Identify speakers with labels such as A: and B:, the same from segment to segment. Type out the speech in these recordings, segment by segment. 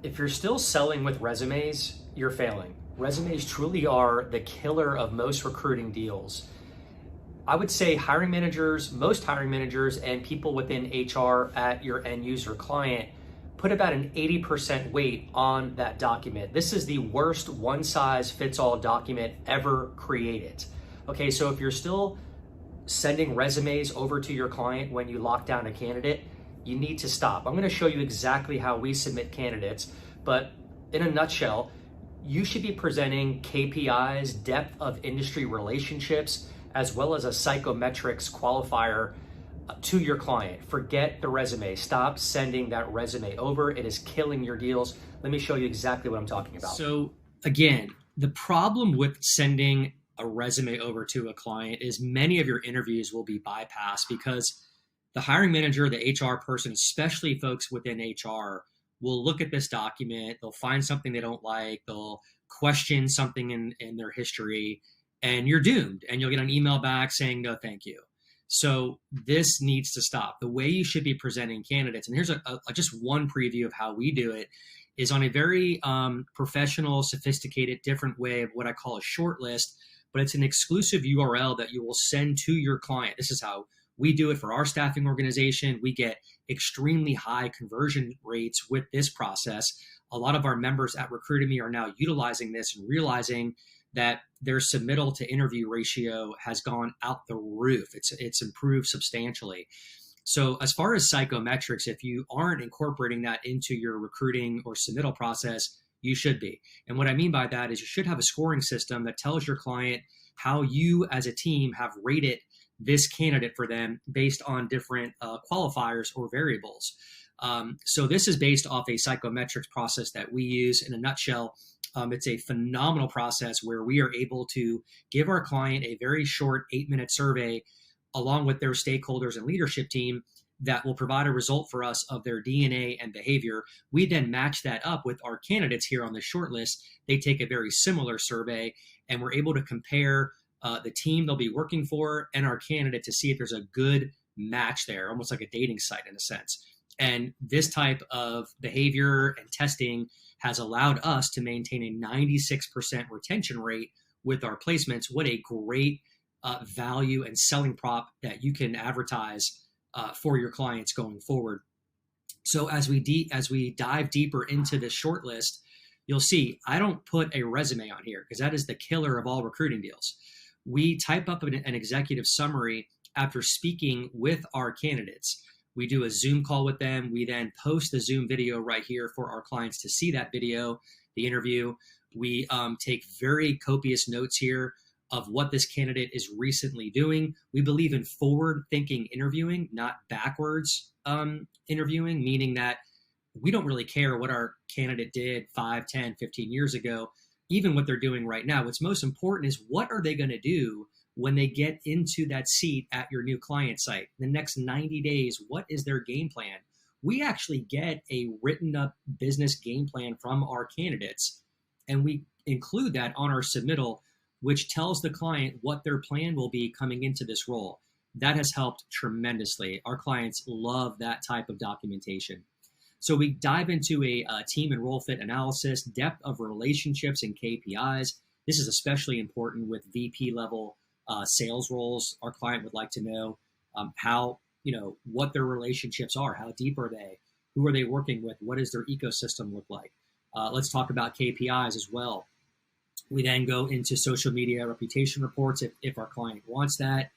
A: If you're still selling with resumes, you're failing. Resumes truly are the killer of most recruiting deals. I would say hiring managers, most hiring managers, and people within HR at your end user client put about an 80% weight on that document. This is the worst one size fits all document ever created. Okay, so if you're still sending resumes over to your client when you lock down a candidate, you need to stop. I'm gonna show you exactly how we submit candidates, but in a nutshell, you should be presenting KPIs, depth of industry relationships, as well as a psychometrics qualifier to your client. Forget the resume. Stop sending that resume over. It is killing your deals. Let me show you exactly what I'm talking about. So again, the problem with sending a resume over to a client is many of your interviews will be bypassed because the hiring manager, the HR person, especially folks within HR, will look at this document, they'll find something they don't like, they'll question something in their history, and you're doomed. And you'll get an email back saying, no, thank you. So this needs to stop. The way you should be presenting candidates, and here's just one preview of how we do it, is on a very professional, sophisticated, different way of what I call a short list, but it's an exclusive URL that you will send to your client. This is how we do it for our staffing organization. We get extremely high conversion rates with this process. A lot of our members at Recruitemy are now utilizing this and realizing that their submittal to interview ratio has gone out the roof. It's improved substantially. So as far as psychometrics, if you aren't incorporating that into your recruiting or submittal process, you should be. And what I mean by that is you should have a scoring system that tells your client how you as a team have rated this candidate for them based on different qualifiers or variables. So this is based off a psychometrics process that we use. In a nutshell, it's a phenomenal process where we are able to give our client a very short 8-minute survey along with their stakeholders and leadership team that will provide a result for us of their DNA and behavior. We then match that up with our candidates here on the short list. They take a very similar survey, and we're able to compare the team they'll be working for and our candidate to see if there's a good match there, almost like a dating site in a sense. And this type of behavior and testing has allowed us to maintain a 96% retention rate with our placements. What a great value and selling prop that you can advertise for your clients going forward. So as we dive deeper into this short list, you'll see I don't put a resume on here because that is the killer of all recruiting deals. We type up an executive summary after speaking with our candidates. We do a Zoom call with them. We then post the Zoom video right here for our clients to see that video, the interview. We take very copious notes here of what this candidate is recently doing. We believe in forward-thinking interviewing, not backwards interviewing, meaning that we don't really care what our candidate did 5, 10, 15 years ago, even what they're doing right now. What's most important is what are they going to do when they get into that seat at your new client site? The next 90 days, what is their game plan? We actually get a written up business game plan from our candidates, and we include that on our submittal, which tells the client what their plan will be coming into this role. That has helped tremendously. Our clients love that type of documentation. So we dive into a team and role fit analysis, depth of relationships and KPIs. This is especially important with VP level sales roles. Our client would like to know how, what their relationships are. How deep are they? Who are they working with? What does their ecosystem look like? Let's talk about KPIs as well. We then go into social media reputation reports if our client wants that,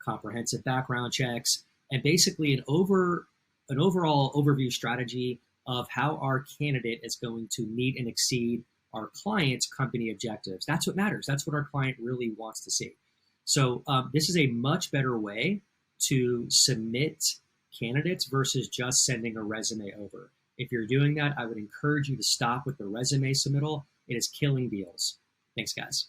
A: comprehensive background checks, and basically an overall overview strategy of how our candidate is going to meet and exceed our client's company objectives. That's what matters. That's what our client really wants to see. So this is a much better way to submit candidates versus just sending a resume over. If you're doing that, I would encourage you to stop with the resume submittal. It is killing deals. Thanks, guys.